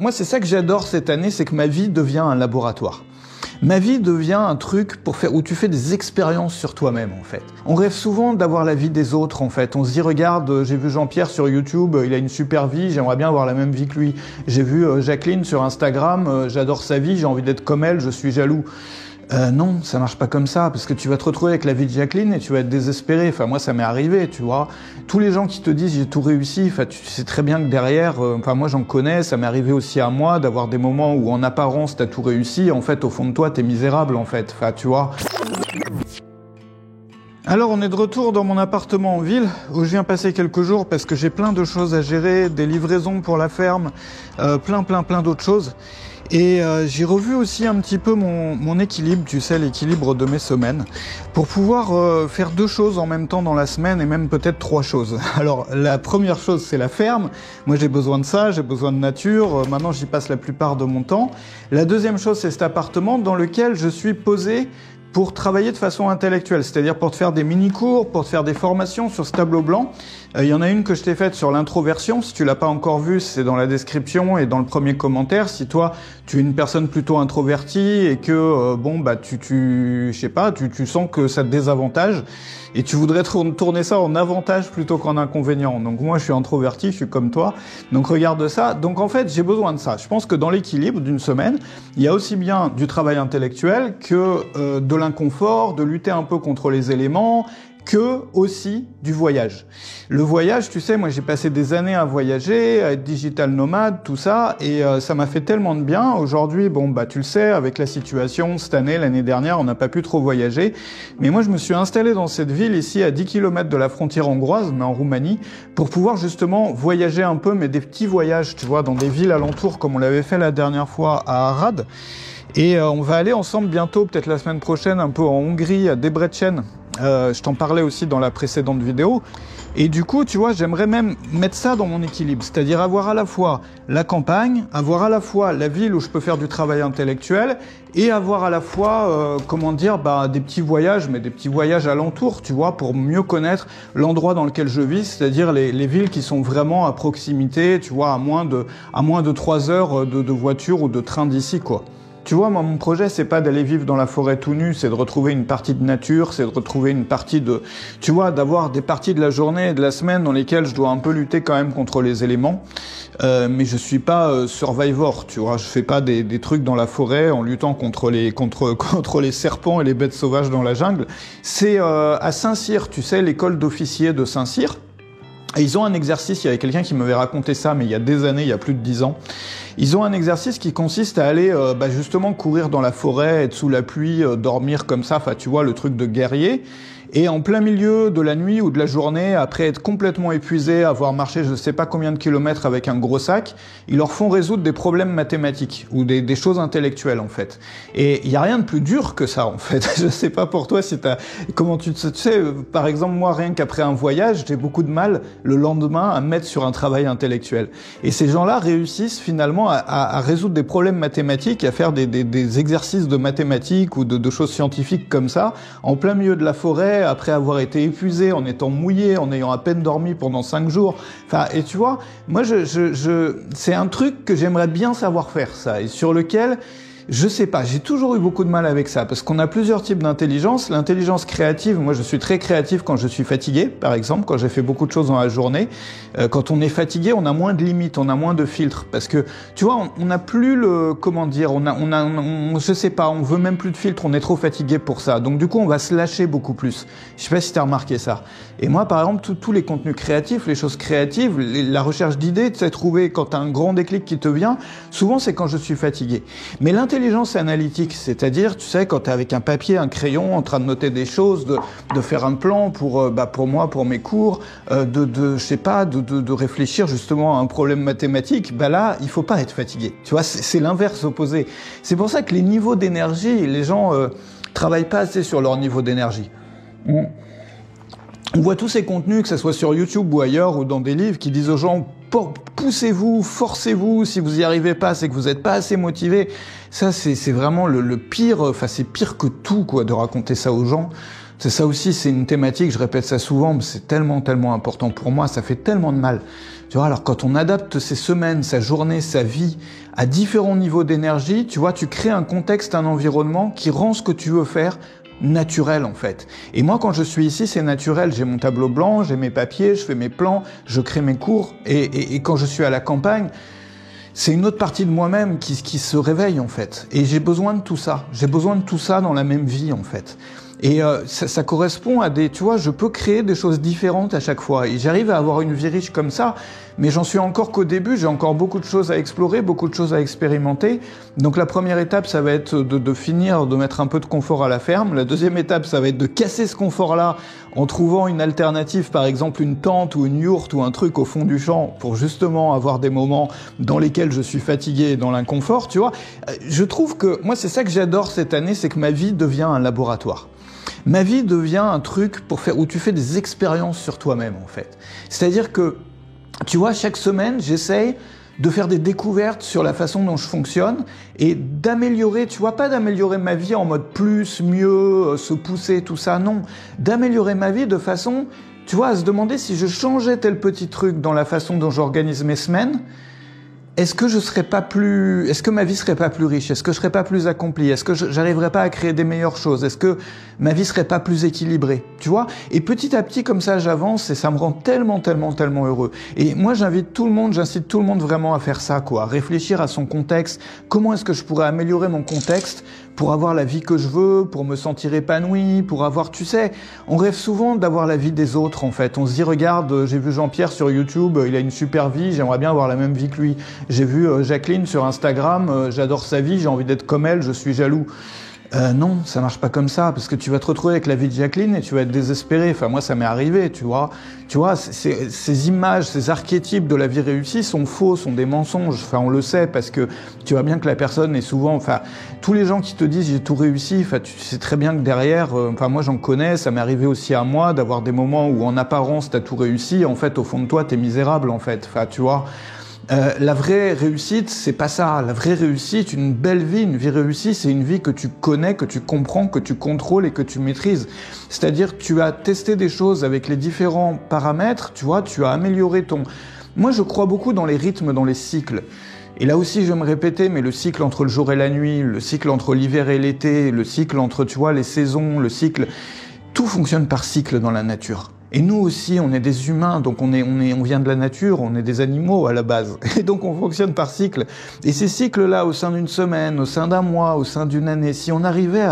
Moi, c'est ça que j'adore cette année, c'est que ma vie devient un laboratoire. Ma vie devient un truc où tu fais des expériences sur toi-même, en fait. On rêve souvent d'avoir la vie des autres, en fait. On se dit, regarde, j'ai vu Jean-Pierre sur YouTube, il a une super vie, j'aimerais bien avoir la même vie que lui. J'ai vu Jacqueline sur Instagram, j'adore sa vie, j'ai envie d'être comme elle, je suis jaloux. Non, ça marche pas comme ça, parce que tu vas te retrouver avec la vie de Jacqueline et tu vas être désespéré. Enfin, moi, ça m'est arrivé, tu vois. Tous les gens qui te disent j'ai tout réussi, enfin, tu sais très bien que derrière, moi, j'en connais, ça m'est arrivé aussi à moi d'avoir des moments où, en apparence, t'as tout réussi, en fait, au fond de toi, t'es misérable, en fait. Enfin, tu vois. Alors, on est de retour dans mon appartement en ville, où je viens passer quelques jours parce que j'ai plein de choses à gérer, des livraisons pour la ferme, plein d'autres choses. Et j'ai revu aussi un petit peu mon équilibre, tu sais, l'équilibre de mes semaines, pour pouvoir faire 2 choses en même temps dans la semaine, et même peut-être 3 choses. Alors, la première chose, c'est la ferme. Moi, j'ai besoin de ça, j'ai besoin de nature. Maintenant, j'y passe la plupart de mon temps. La deuxième chose, c'est cet appartement dans lequel je suis posé pour travailler de façon intellectuelle, c'est-à-dire pour te faire des mini-cours, pour te faire des formations sur ce tableau blanc. Il y en a une que je t'ai faite sur l'introversion, si tu l'as pas encore vue, c'est dans la description et dans le premier commentaire. Si toi, tu es une personne plutôt introvertie et que, tu sens que ça te désavantage et tu voudrais tourner ça en avantage plutôt qu'en inconvénient. Donc moi, je suis introverti, je suis comme toi, donc regarde ça. Donc en fait, j'ai besoin de ça. Je pense que dans l'équilibre d'une semaine, il y a aussi bien du travail intellectuel que de l'inconfort, de lutter un peu contre les éléments, que aussi du voyage. Le voyage, tu sais, moi j'ai passé des années à voyager, à être digital nomade, tout ça, et ça m'a fait tellement de bien. Aujourd'hui, tu le sais, avec la situation, cette année, l'année dernière, on n'a pas pu trop voyager, mais moi je me suis installé dans cette ville ici, à 10 km de la frontière hongroise, mais en Roumanie, pour pouvoir justement voyager un peu, mais des petits voyages, tu vois, dans des villes alentours, comme on l'avait fait la dernière fois à Arad. Et on va aller ensemble bientôt, peut-être la semaine prochaine, un peu en Hongrie, à Debrecen. Je t'en parlais aussi dans la précédente vidéo. Et du coup, tu vois, j'aimerais même mettre ça dans mon équilibre. C'est-à-dire avoir à la fois la campagne, avoir à la fois la ville où je peux faire du travail intellectuel et avoir à la fois, des petits voyages, mais des petits voyages alentours, tu vois, pour mieux connaître l'endroit dans lequel je vis, c'est-à-dire les villes qui sont vraiment à proximité, tu vois, à moins de 3 heures de voiture ou de train d'ici, quoi. Tu vois, moi, mon projet, c'est pas d'aller vivre dans la forêt tout nu, c'est de retrouver une partie de nature, c'est de retrouver une partie d'avoir des parties de la journée et de la semaine dans lesquelles je dois un peu lutter quand même contre les éléments. Mais je suis pas survivor, tu vois, je fais pas des trucs dans la forêt en luttant contre les serpents et les bêtes sauvages dans la jungle. C'est à Saint-Cyr, tu sais, l'école d'officiers de Saint-Cyr. Et ils ont un exercice, il y avait quelqu'un qui m'avait raconté ça, mais il y a des années, il y a plus de 10 ans. Ils ont un exercice qui consiste à aller justement courir dans la forêt, être sous la pluie, dormir comme ça, enfin tu vois, le truc de guerrier. Et en plein milieu de la nuit ou de la journée, après être complètement épuisés, avoir marché je ne sais pas combien de kilomètres avec un gros sac, ils leur font résoudre des problèmes mathématiques ou des choses intellectuelles en fait. Et il n'y a rien de plus dur que ça en fait. Je sais pas pour toi si comment tu sais, par exemple moi rien qu'après un voyage, j'ai beaucoup de mal le lendemain à me mettre sur un travail intellectuel. Et ces gens-là réussissent finalement à résoudre des problèmes mathématiques, à faire des exercices de mathématiques ou de choses scientifiques comme ça, en plein milieu de la forêt, après avoir été épuisé, en étant mouillé, en ayant à peine dormi pendant 5 jours. Enfin, et tu vois, moi, c'est un truc que j'aimerais bien savoir faire, ça, et sur lequel, je sais pas, j'ai toujours eu beaucoup de mal avec ça, parce qu'on a plusieurs types d'intelligence. L'intelligence créative, moi je suis très créatif quand je suis fatigué, par exemple, quand j'ai fait beaucoup de choses dans la journée. Quand on est fatigué, on a moins de limites, on a moins de filtres, parce que, tu vois, on n'a plus je sais pas, on veut même plus de filtres, on est trop fatigué pour ça. Donc du coup, on va se lâcher beaucoup plus. Je sais pas si t'as remarqué ça. Et moi, par exemple, tous les contenus créatifs, les choses créatives, la recherche d'idées, tu sais, trouver quand t'as un grand déclic qui te vient, souvent c'est quand je suis fatigué. Mais l'intelligence analytique, c'est-à-dire, tu sais, quand tu es avec un papier, un crayon, en train de noter des choses, de faire un plan pour moi, pour mes cours, de réfléchir justement à un problème mathématique, là, il faut pas être fatigué. Tu vois, c'est l'inverse opposé. C'est pour ça que les niveaux d'énergie, les gens travaillent pas assez sur leur niveau d'énergie. On voit tous ces contenus, que ce soit sur YouTube ou ailleurs, ou dans des livres, qui disent aux gens poussez-vous, forcez-vous, si vous y arrivez pas, c'est que vous n'êtes pas assez motivé. Ça, c'est vraiment le pire, enfin c'est pire que tout, quoi, de raconter ça aux gens. C'est ça aussi, c'est une thématique, je répète ça souvent, mais c'est tellement important pour moi, ça fait tellement de mal. Tu vois, alors quand on adapte ses semaines, sa journée, sa vie à différents niveaux d'énergie, tu vois, tu crées un contexte, un environnement qui rend ce que tu veux faire naturel en fait. Et moi quand je suis ici, c'est naturel, j'ai mon tableau blanc, j'ai mes papiers, je fais mes plans, je crée mes cours et quand je suis à la campagne, c'est une autre partie de moi-même qui se réveille en fait. Et j'ai besoin de tout ça. J'ai besoin de tout ça dans la même vie en fait. Et ça correspond à des... Tu vois, je peux créer des choses différentes à chaque fois. Et j'arrive à avoir une vie riche comme ça, mais j'en suis encore qu'au début. J'ai encore beaucoup de choses à explorer, beaucoup de choses à expérimenter. Donc la première étape, ça va être de finir, de mettre un peu de confort à la ferme. La deuxième étape, ça va être de casser ce confort-là en trouvant une alternative, par exemple une tente ou une yourte ou un truc au fond du champ pour justement avoir des moments dans lesquels je suis fatigué et dans l'inconfort, tu vois. Je trouve que, moi c'est ça que j'adore cette année, c'est que ma vie devient un laboratoire. Ma vie devient un truc pour faire où tu fais des expériences sur toi-même en fait. C'est-à-dire que, tu vois, chaque semaine, j'essaye de faire des découvertes sur la façon dont je fonctionne et d'améliorer, tu vois, pas d'améliorer ma vie en mode plus, mieux, se pousser, tout ça, non. D'améliorer ma vie de façon, tu vois, à se demander si je changeais tel petit truc dans la façon dont j'organise mes semaines, est-ce que ma vie serait pas plus riche? Est-ce que je serais pas plus accompli? Est-ce que j'arriverais pas à créer des meilleures choses? Est-ce que ma vie serait pas plus équilibrée? Tu vois? Et petit à petit, comme ça, j'avance et ça me rend tellement heureux. Et moi, j'incite tout le monde vraiment à faire ça, quoi. À réfléchir à son contexte. Comment est-ce que je pourrais améliorer mon contexte pour avoir la vie que je veux, pour me sentir épanoui, pour avoir, tu sais, on rêve souvent d'avoir la vie des autres, en fait. On se dit, regarde, j'ai vu Jean-Pierre sur YouTube, il a une super vie, j'aimerais bien avoir la même vie que lui. J'ai vu Jacqueline sur Instagram, j'adore sa vie, j'ai envie d'être comme elle, je suis jaloux. Non, ça marche pas comme ça, parce que tu vas te retrouver avec la vie de Jacqueline et tu vas être désespéré. Enfin, moi, ça m'est arrivé, tu vois. Tu vois, ces images, ces archétypes de la vie réussie sont faux, sont des mensonges. Enfin, on le sait, parce que tu vois bien que la personne est souvent... Enfin, tous les gens qui te disent « j'ai tout réussi », enfin, tu sais très bien que derrière... Enfin, moi, j'en connais, ça m'est arrivé aussi à moi, d'avoir des moments où, en apparence, t'as tout réussi. En fait, au fond de toi, t'es misérable, en fait. Enfin, tu vois... la vraie réussite, c'est pas ça. La vraie réussite, une belle vie, une vie réussie, c'est une vie que tu connais, que tu comprends, que tu contrôles et que tu maîtrises. C'est-à-dire que tu as testé des choses avec les différents paramètres, tu vois, tu as amélioré ton... Moi, je crois beaucoup dans les rythmes, dans les cycles. Et là aussi, je vais me répéter, mais le cycle entre le jour et la nuit, le cycle entre l'hiver et l'été, le cycle entre, tu vois, les saisons, le cycle... Tout fonctionne par cycle dans la nature. Et nous aussi, on est des humains, donc on vient de la nature, on est des animaux à la base. Et donc on fonctionne par cycle. Et ces cycles-là, au sein d'une semaine, au sein d'un mois, au sein d'une année, si on arrivait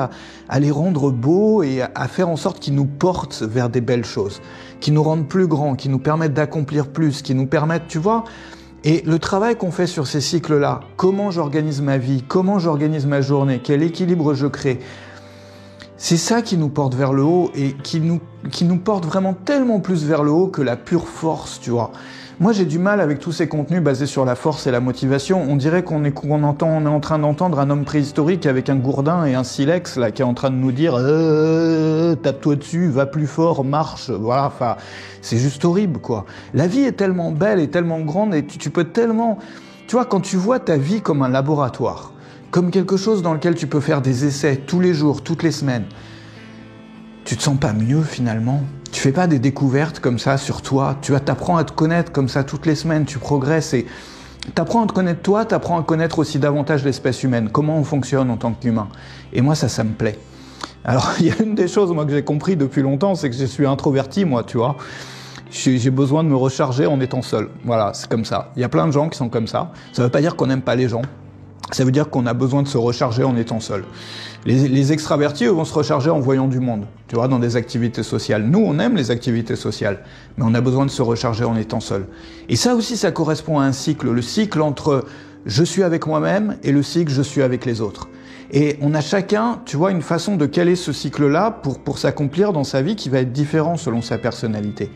à les rendre beaux et à faire en sorte qu'ils nous portent vers des belles choses, qui nous rendent plus grands, qui nous permettent d'accomplir plus, qui nous permettent, tu vois... Et le travail qu'on fait sur ces cycles-là, comment j'organise ma vie, comment j'organise ma journée, quel équilibre je crée, c'est ça qui nous porte vers le haut et qui nous porte vraiment tellement plus vers le haut que la pure force, tu vois. Moi, j'ai du mal avec tous ces contenus basés sur la force et la motivation. On dirait on est en train d'entendre un homme préhistorique avec un gourdin et un silex, là, qui est en train de nous dire tape-toi dessus, va plus fort, marche, voilà, enfin, c'est juste horrible, quoi. La vie est tellement belle et tellement grande et tu peux tellement... Tu vois, quand tu vois ta vie comme un laboratoire, comme quelque chose dans lequel tu peux faire des essais tous les jours, toutes les semaines, tu te sens pas mieux finalement? Tu fais pas des découvertes comme ça sur toi? Tu t'apprends à te connaître comme ça toutes les semaines, tu progresses et t'apprends à te connaître toi, t'apprends à connaître aussi davantage l'espèce humaine, comment on fonctionne en tant qu'humain. Et moi ça me plaît. Alors il y a une des choses moi que j'ai compris depuis longtemps, c'est que je suis introverti moi, tu vois. J'ai besoin de me recharger en étant seul. Voilà, c'est comme ça. Il y a plein de gens qui sont comme ça. Ça veut pas dire qu'on n'aime pas les gens. Ça veut dire qu'on a besoin de se recharger en étant seul. Les extravertis, eux, vont se recharger en voyant du monde, tu vois, dans des activités sociales. Nous, on aime les activités sociales, mais on a besoin de se recharger en étant seul. Et ça aussi, ça correspond à un cycle. Le cycle entre je suis avec moi-même et le cycle je suis avec les autres. Et on a chacun, tu vois, une façon de caler ce cycle-là pour s'accomplir dans sa vie qui va être différent selon sa personnalité.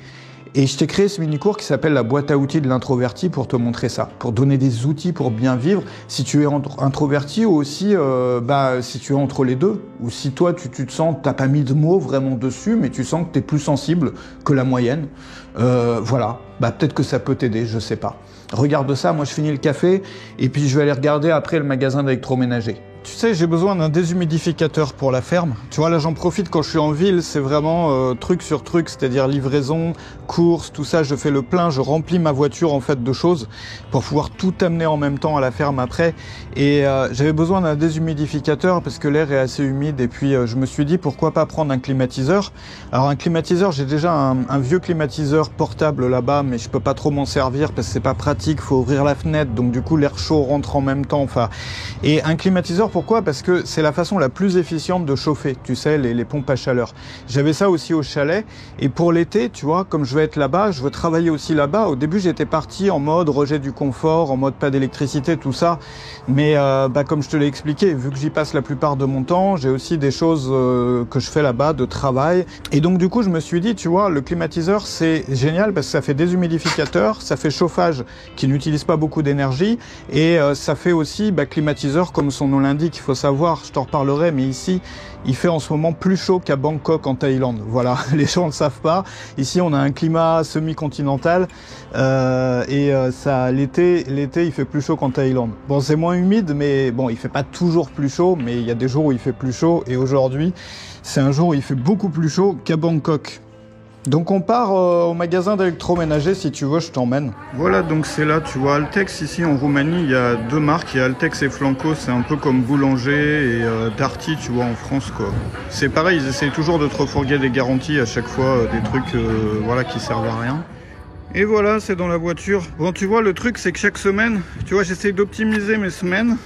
Et je t'ai créé ce mini-cours qui s'appelle la boîte à outils de l'introverti pour te montrer ça, pour donner des outils pour bien vivre, si tu es introverti ou aussi si tu es entre les deux, ou si toi tu te sens, t'as pas mis de mots vraiment dessus, mais tu sens que tu es plus sensible que la moyenne, voilà, peut-être que ça peut t'aider, je sais pas. Regarde ça, moi je finis le café et puis je vais aller regarder après le magasin d'électroménager. tu sais, j'ai besoin d'un déshumidificateur pour la ferme. Tu vois, là, j'en profite quand je suis en ville, c'est vraiment truc sur truc, c'est-à-dire livraison, courses, tout ça, je fais le plein, je remplis ma voiture, en fait, de choses pour pouvoir tout amener en même temps à la ferme après. Et j'avais besoin d'un déshumidificateur parce que l'air est assez humide et puis je me suis dit, pourquoi pas prendre un climatiseur. Alors, un climatiseur, j'ai déjà un vieux climatiseur portable là-bas, mais je peux pas trop m'en servir parce que c'est pas pratique, faut ouvrir la fenêtre, donc du coup, l'air chaud rentre en même temps, enfin... Et un climatiseur, pourquoi? Parce que c'est la façon la plus efficiente de chauffer, tu sais, les pompes à chaleur. J'avais ça aussi au chalet, et pour l'été, tu vois, comme je vais être là-bas, je veux travailler aussi là-bas. Au début, j'étais parti en mode rejet du confort, en mode pas d'électricité, tout ça. Mais comme je te l'ai expliqué, vu que j'y passe la plupart de mon temps, j'ai aussi des choses que je fais là-bas, de travail. Et donc du coup, je me suis dit, tu vois, le climatiseur, c'est génial parce que ça fait déshumidificateur, ça fait chauffage qui n'utilise pas beaucoup d'énergie, et ça fait aussi climatiseur comme son nom l'indique. Il faut savoir, je t'en reparlerai, mais ici, il fait en ce moment plus chaud qu'à Bangkok en Thaïlande. Voilà, les gens ne le savent pas. Ici, on a un climat semi-continental l'été, il fait plus chaud qu'en Thaïlande. Bon, c'est moins humide, mais bon, il fait pas toujours plus chaud, mais il y a des jours où il fait plus chaud. Et aujourd'hui, c'est un jour où il fait beaucoup plus chaud qu'à Bangkok. Donc on part au magasin d'électroménager, si tu veux, je t'emmène. Voilà, donc c'est là, tu vois, Altex, ici en Roumanie, il y a deux marques, il y a Altex et Flanco, c'est un peu comme Boulanger et Darty, tu vois, en France, quoi. C'est pareil, ils essayent toujours de te refourguer des garanties à chaque fois, des trucs, voilà, qui servent à rien. Et voilà, c'est dans la voiture. Bon, tu vois, le truc, c'est que chaque semaine, tu vois, j'essaye d'optimiser mes semaines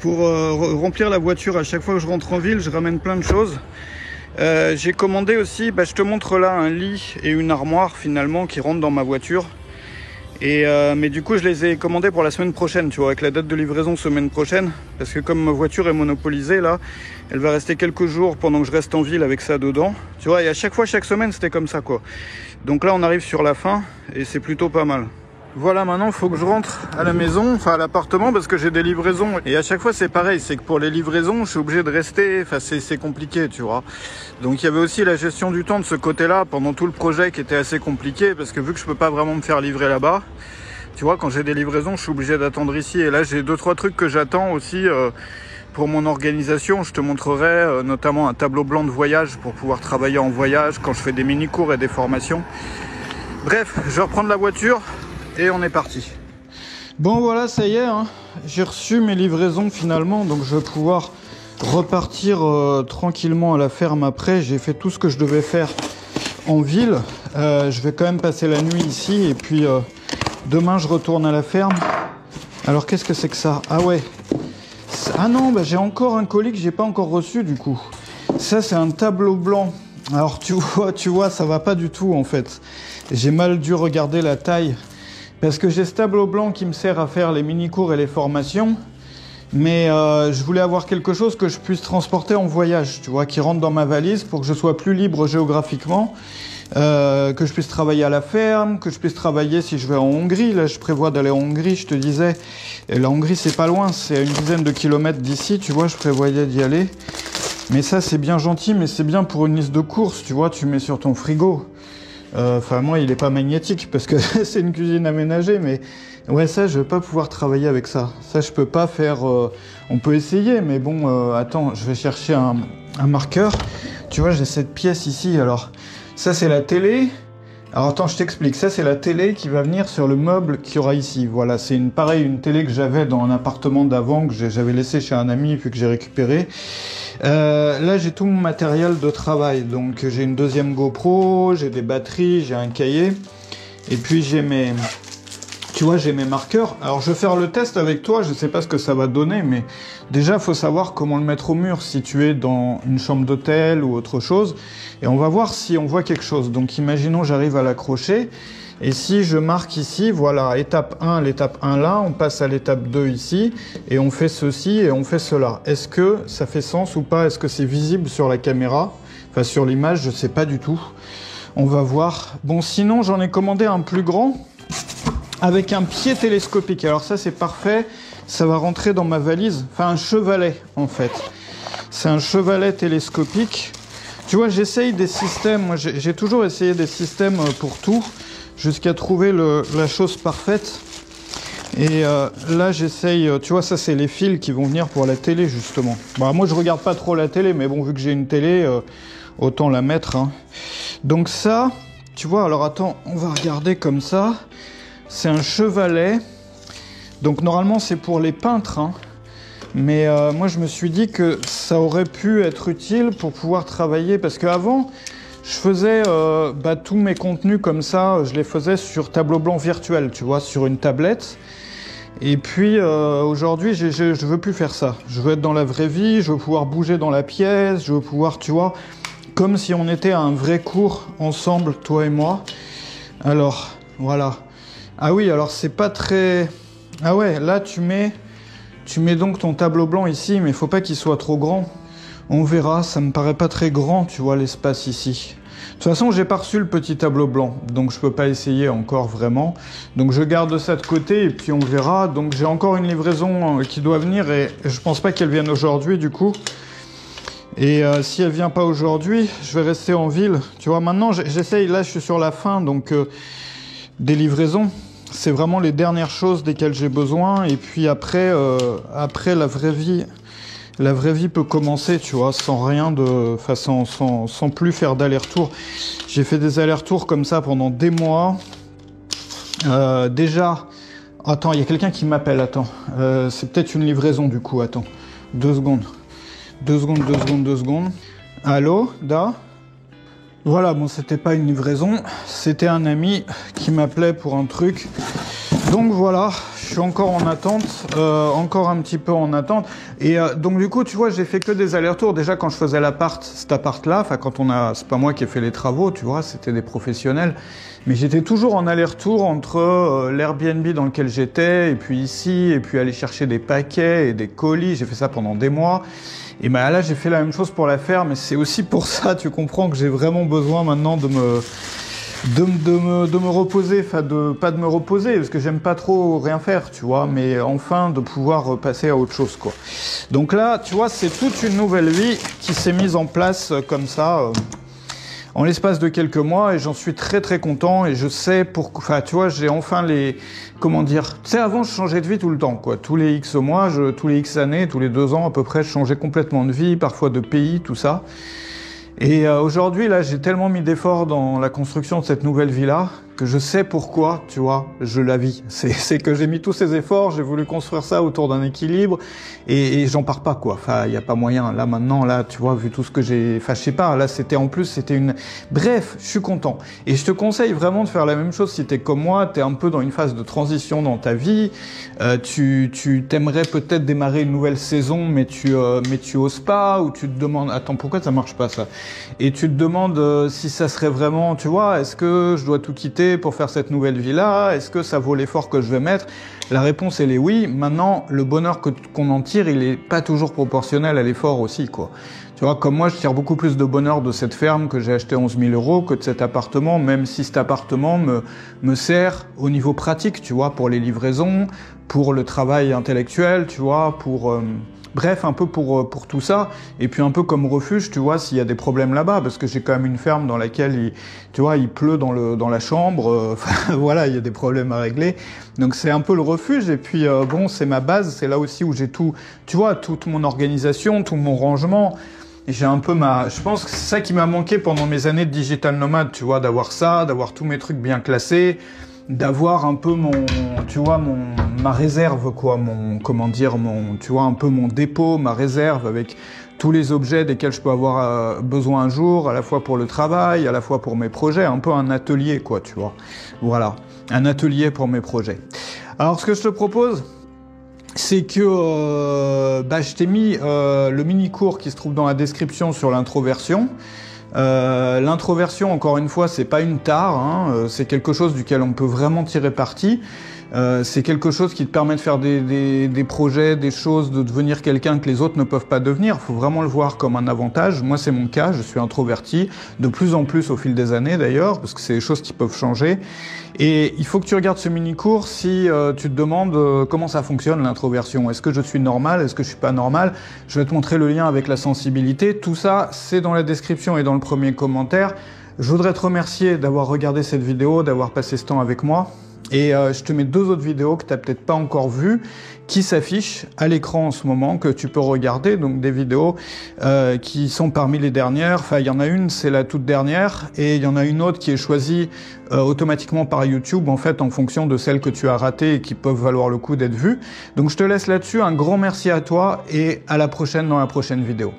pour remplir la voiture. À chaque fois que je rentre en ville, je ramène plein de choses. J'ai commandé aussi, je te montre là un lit et une armoire finalement qui rentrent dans ma voiture. Mais du coup je les ai commandés pour la semaine prochaine, tu vois, avec la date de livraison semaine prochaine. Parce que comme ma voiture est monopolisée là, elle va rester quelques jours pendant que je reste en ville avec ça dedans. Tu vois, et à chaque fois, chaque semaine c'était comme ça quoi. Donc là on arrive sur la fin et c'est plutôt pas mal. Voilà, maintenant il faut que je rentre à la maison, enfin à l'appartement, parce que j'ai des livraisons. Et à chaque fois c'est pareil, c'est que pour les livraisons je suis obligé de rester, enfin c'est compliqué, tu vois. Donc il y avait aussi la gestion du temps de ce côté-là pendant tout le projet qui était assez compliqué, parce que vu que je peux pas vraiment me faire livrer là-bas, tu vois, quand j'ai des livraisons je suis obligé d'attendre ici. Et là j'ai 2-3 trucs que j'attends aussi pour mon organisation. Je te montrerai notamment un tableau blanc de voyage pour pouvoir travailler en voyage quand je fais des mini-cours et des formations. Bref, je vais reprendre la voiture. Et on est parti. Bon voilà, ça y est, hein. J'ai reçu mes livraisons finalement, donc je vais pouvoir repartir tranquillement à la ferme après. J'ai fait tout ce que je devais faire en ville. Je vais quand même passer la nuit ici et puis demain je retourne à la ferme. Alors qu'est-ce que c'est que ça? Ah ouais. Ah non, j'ai encore un colis que j'ai pas encore reçu du coup. Ça c'est un tableau blanc. Alors tu vois, ça va pas du tout en fait. J'ai mal dû regarder la taille. Parce que j'ai ce tableau blanc qui me sert à faire les mini-cours et les formations, mais je voulais avoir quelque chose que je puisse transporter en voyage, tu vois, qui rentre dans ma valise pour que je sois plus libre géographiquement, que je puisse travailler à la ferme, que je puisse travailler si je vais en Hongrie. Là, je prévois d'aller en Hongrie, je te disais. Et la Hongrie, c'est pas loin, c'est à une dizaine de kilomètres d'ici, tu vois, je prévoyais d'y aller. Mais ça, c'est bien gentil, mais c'est bien pour une liste de courses, tu vois, tu mets sur ton frigo. Enfin, moi, il est pas magnétique parce que c'est une cuisine aménagée, mais ouais, ça, je vais pas pouvoir travailler avec ça. Ça, je peux pas faire. On peut essayer, mais bon, attends, je vais chercher un marqueur. Tu vois, j'ai cette pièce ici. Alors, ça, c'est la télé. Alors, attends, je t'explique. Ça, c'est la télé qui va venir sur le meuble qu'il y aura ici. Voilà, c'est une télé que j'avais dans un appartement d'avant que j'avais laissé chez un ami puis que j'ai récupéré. Là, j'ai tout mon matériel de travail. Donc, j'ai une deuxième GoPro, j'ai des batteries, j'ai un cahier. Et puis, j'ai mes marqueurs. Alors, je vais faire le test avec toi. Je sais pas ce que ça va donner, mais déjà, il faut savoir comment le mettre au mur si tu es dans une chambre d'hôtel ou autre chose. Et on va voir si on voit quelque chose. Donc, imaginons, j'arrive à l'accrocher. Et si je marque ici, voilà, l'étape 1 là, on passe à l'étape 2 ici, et on fait ceci et on fait cela. Est-ce que ça fait sens ou pas? Est-ce que c'est visible sur la caméra? Enfin, sur l'image, je sais pas du tout. On va voir. Bon, sinon, j'en ai commandé un plus grand, avec un pied télescopique. Alors ça, c'est parfait. Ça va rentrer dans ma valise. Enfin, un chevalet, en fait. C'est un chevalet télescopique. Tu vois, j'essaye des systèmes. Moi, j'ai toujours essayé des systèmes pour tout, jusqu'à trouver la chose parfaite. Et là, j'essaye... tu vois, ça, c'est les fils qui vont venir pour la télé, justement. Bah, moi, je regarde pas trop la télé, mais bon, vu que j'ai une télé, autant la mettre. Hein. Donc ça, tu vois, alors attends, on va regarder comme ça. C'est un chevalet. Donc normalement, c'est pour les peintres. Hein. Mais moi, je me suis dit que ça aurait pu être utile pour pouvoir travailler. Parce qu'avant, je faisais tous mes contenus comme ça. Je les faisais sur tableau blanc virtuel, tu vois, sur une tablette. Et puis aujourd'hui, je veux plus faire ça. Je veux être dans la vraie vie, je veux pouvoir bouger dans la pièce, je veux pouvoir, tu vois, comme si on était à un vrai cours ensemble, toi et moi. Alors, voilà. Ah oui, alors c'est pas très... Ah ouais, là tu mets donc ton tableau blanc ici, mais il faut pas qu'il soit trop grand. On verra, ça me paraît pas très grand, tu vois, l'espace ici. De toute façon, j'ai pas reçu le petit tableau blanc, donc je peux pas essayer encore vraiment. Donc je garde ça de côté et puis on verra. Donc j'ai encore une livraison qui doit venir et je pense pas qu'elle vienne aujourd'hui du coup. Et si elle vient pas aujourd'hui, je vais rester en ville. Tu vois, maintenant j'essaye, là je suis sur la fin donc des livraisons. C'est vraiment les dernières choses desquelles j'ai besoin. Et puis après la vraie vie peut commencer, tu vois, sans rien de... Enfin, sans plus faire d'aller-retour. J'ai fait des allers-retours comme ça pendant des mois. Déjà... Attends, il y a quelqu'un qui m'appelle, attends. C'est peut-être une livraison, du coup, attends. 2 secondes. 2 secondes. Allô, Da ? Voilà, bon, c'était pas une livraison. C'était un ami qui m'appelait pour un truc. Donc voilà, je suis encore en attente, encore un petit peu en attente. Et donc du coup, tu vois, j'ai fait que des allers-retours. Déjà, quand je faisais cet appart-là, enfin quand c'est pas moi qui ai fait les travaux, tu vois, c'était des professionnels. Mais j'étais toujours en aller-retour entre l'Airbnb dans lequel j'étais, et puis ici, et puis aller chercher des paquets et des colis. J'ai fait ça pendant des mois. Et ben là, j'ai fait la même chose pour la ferme. Et c'est aussi pour ça, tu comprends, que j'ai vraiment besoin maintenant de me reposer, enfin pas de me reposer parce que j'aime pas trop rien faire, tu vois, mais enfin de pouvoir passer à autre chose, quoi. Donc là, tu vois, c'est toute une nouvelle vie qui s'est mise en place comme ça en l'espace de quelques mois et j'en suis très très content et je sais enfin tu vois, j'ai enfin comment dire, tu sais, avant je changeais de vie tout le temps, quoi, tous les X mois, tous les X années, tous les 2 ans à peu près, je changeais complètement de vie, parfois de pays, tout ça. Et aujourd'hui, là, j'ai tellement mis d'efforts dans la construction de cette nouvelle vie-là que je sais pourquoi, tu vois, je la vis. C'est que j'ai mis tous ces efforts, j'ai voulu construire ça autour d'un équilibre et j'en pars pas, quoi. Enfin, il y a pas moyen. Là, maintenant, là, tu vois, vu tout ce que j'ai... Enfin, je sais pas, là, c'était une... Bref, je suis content. Et je te conseille vraiment de faire la même chose si t'es comme moi, t'es un peu dans une phase de transition dans ta vie, tu t'aimerais peut-être démarrer une nouvelle saison, mais tu oses pas, ou tu te demandes... Attends, pourquoi ça marche pas, ça? Et tu te demandes si ça serait vraiment, tu vois, est-ce que je dois tout quitter pour faire cette nouvelle vie-là? Est-ce que ça vaut l'effort que je vais mettre? La réponse, elle est oui. Maintenant, le bonheur qu'on en tire, il est pas toujours proportionnel à l'effort aussi, quoi. Tu vois, comme moi, je tire beaucoup plus de bonheur de cette ferme que j'ai acheté 11 000 € que de cet appartement, même si cet appartement me sert au niveau pratique, tu vois, pour les livraisons, pour le travail intellectuel, tu vois, bref, un peu pour tout ça, et puis un peu comme refuge, tu vois, s'il y a des problèmes là-bas, parce que j'ai quand même une ferme dans laquelle, tu vois, il pleut dans la chambre, voilà, il y a des problèmes à régler, donc c'est un peu le refuge, et puis bon, c'est ma base, c'est là aussi où j'ai tout, tu vois, toute mon organisation, tout mon rangement, et j'ai un peu je pense que c'est ça qui m'a manqué pendant mes années de digital nomade, tu vois, d'avoir ça, d'avoir tous mes trucs bien classés, d'avoir un peu ma réserve, quoi, tu vois, un peu mon dépôt, ma réserve avec tous les objets desquels je peux avoir besoin un jour, à la fois pour le travail, à la fois pour mes projets, un peu un atelier, quoi, tu vois. Voilà, un atelier pour mes projets. Alors, ce que je te propose, c'est que je t'ai mis le mini-cours qui se trouve dans la description sur l'introversion. L'introversion, encore une fois, c'est pas une tare, hein, c'est quelque chose duquel on peut vraiment tirer parti. C'est quelque chose qui te permet de faire des projets, des choses, de devenir quelqu'un que les autres ne peuvent pas devenir. Il faut vraiment le voir comme un avantage. Moi, c'est mon cas, je suis introverti, de plus en plus au fil des années d'ailleurs, parce que c'est des choses qui peuvent changer. Et il faut que tu regardes ce mini-cours si tu te demandes comment ça fonctionne l'introversion. Est-ce que je suis normal? Est-ce que je suis pas normal? Je vais te montrer le lien avec la sensibilité. Tout ça, c'est dans la description et dans le premier commentaire. Je voudrais te remercier d'avoir regardé cette vidéo, d'avoir passé ce temps avec moi. Et je te mets 2 autres vidéos que tu n'as peut-être pas encore vues, qui s'affichent à l'écran en ce moment, que tu peux regarder. Donc des vidéos qui sont parmi les dernières. Enfin, il y en a une, c'est la toute dernière, et il y en a une autre qui est choisie automatiquement par YouTube, en fait, en fonction de celles que tu as ratées et qui peuvent valoir le coup d'être vues. Donc je te laisse là-dessus. Un grand merci à toi et à la prochaine dans la prochaine vidéo.